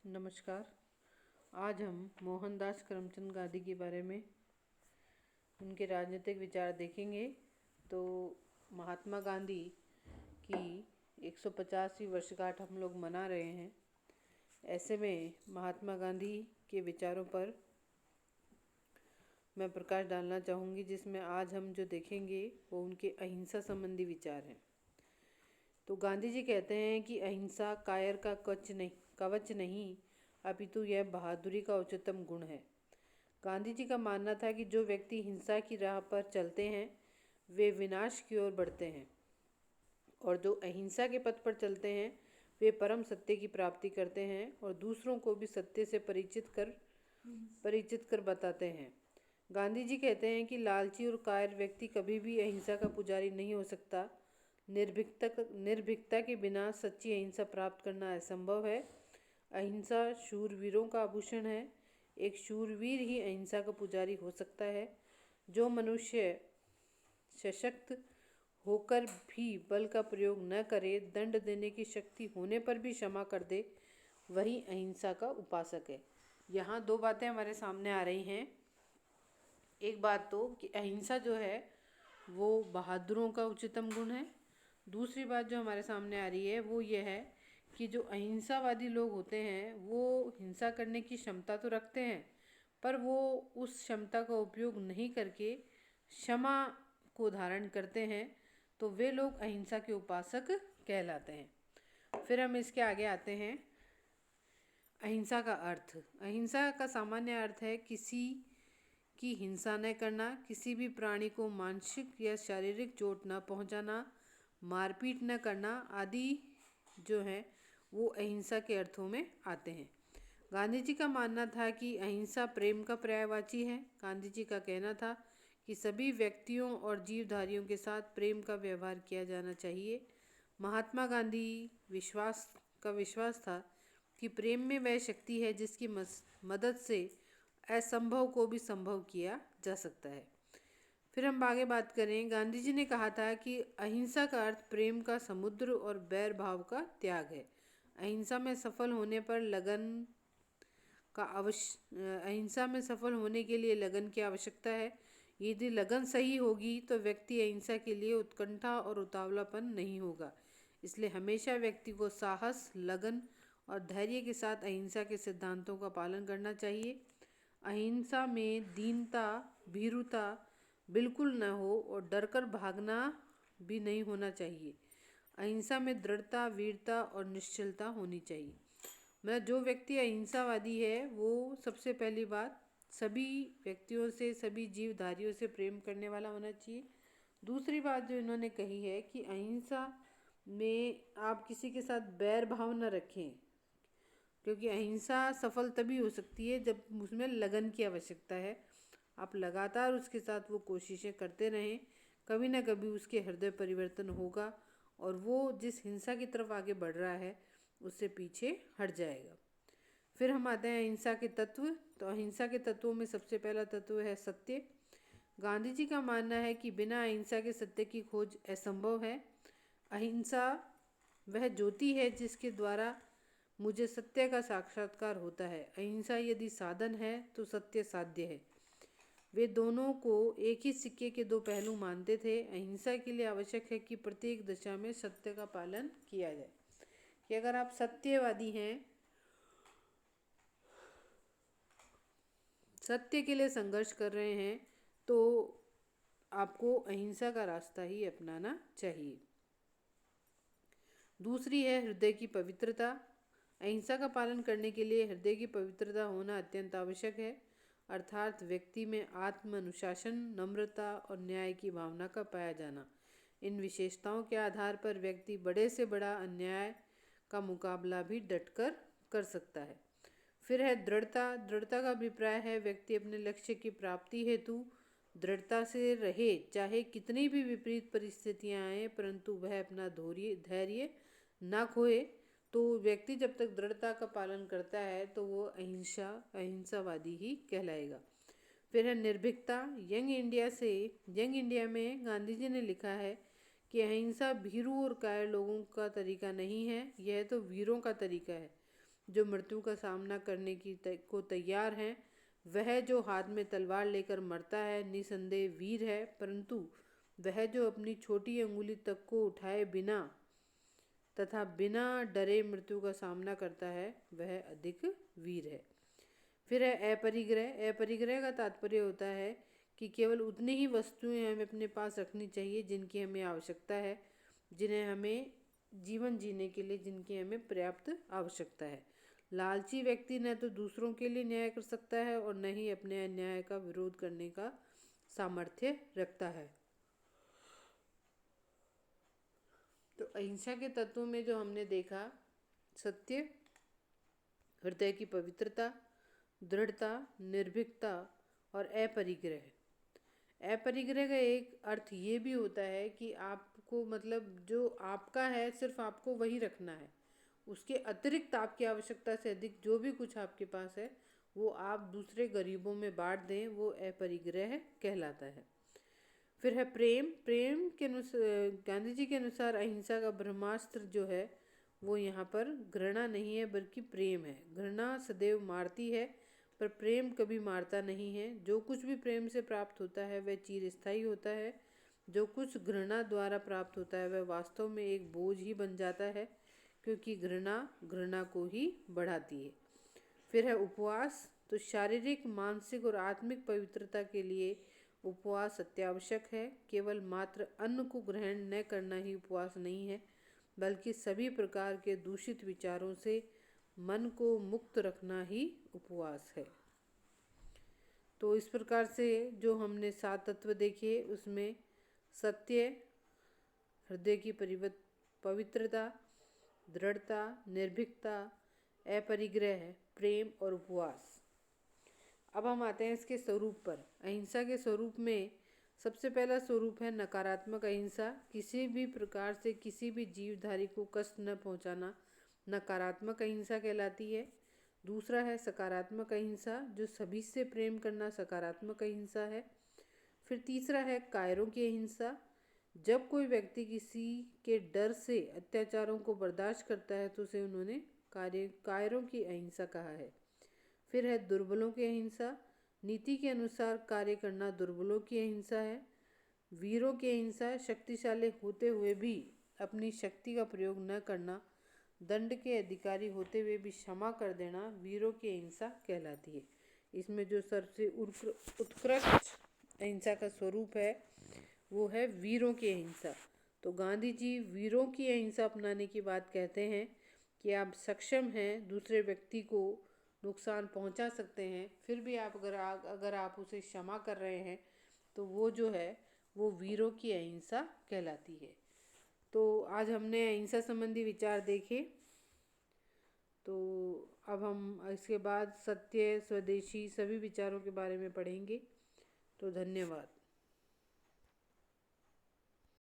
नमस्कार। आज हम मोहनदास करमचंद गांधी के बारे में उनके राजनीतिक विचार देखेंगे। तो महात्मा गांधी की 150वीं वर्षगांठ हम लोग मना रहे हैं। ऐसे में महात्मा गांधी के विचारों पर मैं प्रकाश डालना चाहूँगी, जिसमें आज हम जो देखेंगे वो उनके अहिंसा संबंधी विचार हैं। तो गांधी जी कहते हैं कि अहिंसा कायर का कवच नहीं, अपितु यह बहादुरी का उच्चतम गुण है। गांधी जी का मानना था कि जो व्यक्ति हिंसा की राह पर चलते हैं वे विनाश की ओर बढ़ते हैं, और जो अहिंसा के पथ पर चलते हैं वे परम सत्य की प्राप्ति करते हैं और दूसरों को भी सत्य से परिचित कर बताते हैं। गांधी जी कहते हैं कि लालची और कायर व्यक्ति कभी भी अहिंसा का पुजारी नहीं हो सकता। निर्भीकता के बिना सच्ची अहिंसा प्राप्त करना असंभव है। अहिंसा शूरवीरों का आभूषण है। एक शूरवीर ही अहिंसा का पुजारी हो सकता है। जो मनुष्य सशक्त होकर भी बल का प्रयोग न करे, दंड देने की शक्ति होने पर भी क्षमा कर दे, वही अहिंसा का उपासक है। यहाँ दो बातें हमारे सामने आ रही हैं। एक बात तो कि अहिंसा जो है वो बहादुरों का उच्चतम गुण है। दूसरी बात जो हमारे सामने आ रही है वो ये है कि जो अहिंसावादी लोग होते हैं वो हिंसा करने की क्षमता तो रखते हैं, पर वो उस क्षमता का उपयोग नहीं करके क्षमा को धारण करते हैं, तो वे लोग अहिंसा के उपासक कहलाते हैं। फिर हम इसके आगे आते हैं। अहिंसा का अर्थ। अहिंसा का सामान्य अर्थ है किसी की हिंसा न करना, किसी भी प्राणी को मानसिक या शारीरिक चोट न पहुंचाना, मारपीट न करना आदि जो है वो अहिंसा के अर्थों में आते हैं। गांधी जी का मानना था कि अहिंसा प्रेम का पर्यायवाची है। गांधी जी का कहना था कि सभी व्यक्तियों और जीवधारियों के साथ प्रेम का व्यवहार किया जाना चाहिए। महात्मा गांधी विश्वास था कि प्रेम में वह शक्ति है जिसकी मदद से असंभव को भी संभव किया जा सकता है। फिर हम आगे बात करें। गांधी जी ने कहा था कि अहिंसा का अर्थ प्रेम का समुद्र और बैर भाव का त्याग है। अहिंसा में सफल होने के लिए लगन की आवश्यकता है। यदि लगन सही होगी तो व्यक्ति अहिंसा के लिए उत्कंठा और उतावलापन नहीं होगा। इसलिए हमेशा व्यक्ति को साहस, लगन और धैर्य के साथ अहिंसा के सिद्धांतों का पालन करना चाहिए। अहिंसा में दीनता, भीरुता बिल्कुल न हो और डरकर भागना भी नहीं होना चाहिए। अहिंसा में दृढ़ता, वीरता और निश्चलता होनी चाहिए। मतलब जो व्यक्ति अहिंसावादी है वो सबसे पहली बात सभी व्यक्तियों से, सभी जीवधारियों से प्रेम करने वाला होना चाहिए। दूसरी बात जो इन्होंने कही है कि अहिंसा में आप किसी के साथ बैर भाव न रखें, क्योंकि अहिंसा सफल तभी हो सकती है जब उसमें लगन की आवश्यकता है। आप लगातार उसके साथ वो कोशिशें करते रहें, कभी ना कभी उसके हृदय परिवर्तन होगा और वो जिस हिंसा की तरफ आगे बढ़ रहा है उससे पीछे हट जाएगा। फिर हम आते हैं अहिंसा के तत्व। तो अहिंसा के तत्वों में सबसे पहला तत्व है सत्य। गांधी जी का मानना है कि बिना अहिंसा के सत्य की खोज असंभव है। अहिंसा वह ज्योति है जिसके द्वारा मुझे सत्य का साक्षात्कार होता है। अहिंसा यदि साधन है तो सत्य साध्य है। वे दोनों को एक ही सिक्के के दो पहलू मानते थे। अहिंसा के लिए आवश्यक है कि प्रत्येक दशा में सत्य का पालन किया जाए। कि अगर आप सत्यवादी हैं, सत्य के लिए संघर्ष कर रहे हैं, तो आपको अहिंसा का रास्ता ही अपनाना चाहिए। दूसरी है हृदय की पवित्रता। अहिंसा का पालन करने के लिए हृदय की पवित्रता होना अत्यंत आवश्यक है, अर्थात व्यक्ति में आत्म अनुशासन, नम्रता और न्याय की भावना का पाया जाना। इन विशेषताओं के आधार पर व्यक्ति बड़े से बड़ा अन्याय का मुकाबला भी डटकर कर सकता है। फिर है दृढ़ता। दृढ़ता का अभिप्राय है व्यक्ति अपने लक्ष्य की प्राप्ति हेतु दृढ़ता से रहे, चाहे कितनी भी विपरीत परिस्थितियां आए, परंतु वह अपना धैर्य ना खोए। तो व्यक्ति जब तक दृढ़ता का पालन करता है तो वो अहिंसावादी ही कहलाएगा। फिर है निर्भीकता। यंग इंडिया में गांधी जी ने लिखा है कि अहिंसा भीरू और कायर लोगों का तरीका नहीं है, यह तो वीरों का तरीका है। जो मृत्यु का सामना करने को तैयार हैं। वह जो हाथ में तलवार लेकर मरता है निसंदेह वीर है, परंतु वह जो अपनी छोटी अंगुली तक को उठाए बिना तथा बिना डरे मृत्यु का सामना करता है वह अधिक वीर है। फिर है अपरिग्रह। अपरिग्रह का तात्पर्य होता है कि केवल उतनी ही वस्तुएं हमें अपने पास रखनी चाहिए जिनकी हमें आवश्यकता है, जिन्हें हमें जीवन जीने के लिए जिनकी हमें पर्याप्त आवश्यकता है। लालची व्यक्ति न तो दूसरों के लिए न्याय कर सकता है और न ही अपने अन्याय का विरोध करने का सामर्थ्य रखता है। तो अहिंसा के तत्वों में जो हमने देखा, सत्य, हृदय की पवित्रता, दृढ़ता, निर्भीकता और अपरिग्रह। अपरिग्रह का एक अर्थ ये भी होता है कि आपको मतलब जो आपका है सिर्फ आपको वही रखना है, उसके अतिरिक्त आपकी आवश्यकता से अधिक जो भी कुछ आपके पास है वो आप दूसरे गरीबों में बांट दें, वो अपरिग्रह कहलाता है। फिर है प्रेम। प्रेम के अनुसार गांधी जी के अनुसार अहिंसा का ब्रह्मास्त्र जो है वो यहाँ पर घृणा नहीं है बल्कि प्रेम है। घृणा सदैव मारती है पर प्रेम कभी मारता नहीं है। जो कुछ भी प्रेम से प्राप्त होता है वह चिरस्थायी होता है। जो कुछ घृणा द्वारा प्राप्त होता है वह वास्तव में एक बोझ ही बन जाता है, क्योंकि घृणा घृणा को ही बढ़ाती है। फिर है उपवास। तो शारीरिक, मानसिक और आत्मिक पवित्रता के लिए उपवास अत्यावश्यक है। केवल मात्र अन्न को ग्रहण न करना ही उपवास नहीं है, बल्कि सभी प्रकार के दूषित विचारों से मन को मुक्त रखना ही उपवास है। तो इस प्रकार से जो हमने 7 तत्व देखे उसमें सत्य, हृदय की पवित्रता, दृढ़ता, निर्भीकता, अपरिग्रह, प्रेम और उपवास। अब हम आते हैं इसके स्वरूप पर। अहिंसा के स्वरूप में सबसे पहला स्वरूप है नकारात्मक अहिंसा। किसी भी प्रकार से किसी भी जीवधारी को कष्ट न पहुंचाना नकारात्मक अहिंसा कहलाती है। दूसरा है सकारात्मक अहिंसा, जो सभी से प्रेम करना सकारात्मक अहिंसा है। फिर तीसरा है कायरों की अहिंसा। जब कोई व्यक्ति किसी के डर से अत्याचारों को बर्दाश्त करता है तो उसे उन्होंने कायरों की अहिंसा कहा है। फिर है दुर्बलों की अहिंसा। नीति के अनुसार कार्य करना दुर्बलों की अहिंसा है। वीरों की अहिंसा, शक्तिशाली होते हुए भी अपनी शक्ति का प्रयोग न करना, दंड के अधिकारी होते हुए भी क्षमा कर देना वीरों की अहिंसा कहलाती है। इसमें जो सबसे उत्कृष्ट अहिंसा का स्वरूप है वो है वीरों की अहिंसा। तो गांधी जी वीरों की अहिंसा अपनाने की बात कहते हैं कि आप सक्षम हैं, दूसरे व्यक्ति को नुकसान पहुंचा सकते हैं, फिर भी आप अगर आप उसे क्षमा कर रहे हैं तो वो जो है वो वीरों की अहिंसा कहलाती है। तो आज हमने अहिंसा संबंधी विचार देखे। तो अब हम इसके बाद सत्य, स्वदेशी सभी विचारों के बारे में पढ़ेंगे। तो धन्यवाद।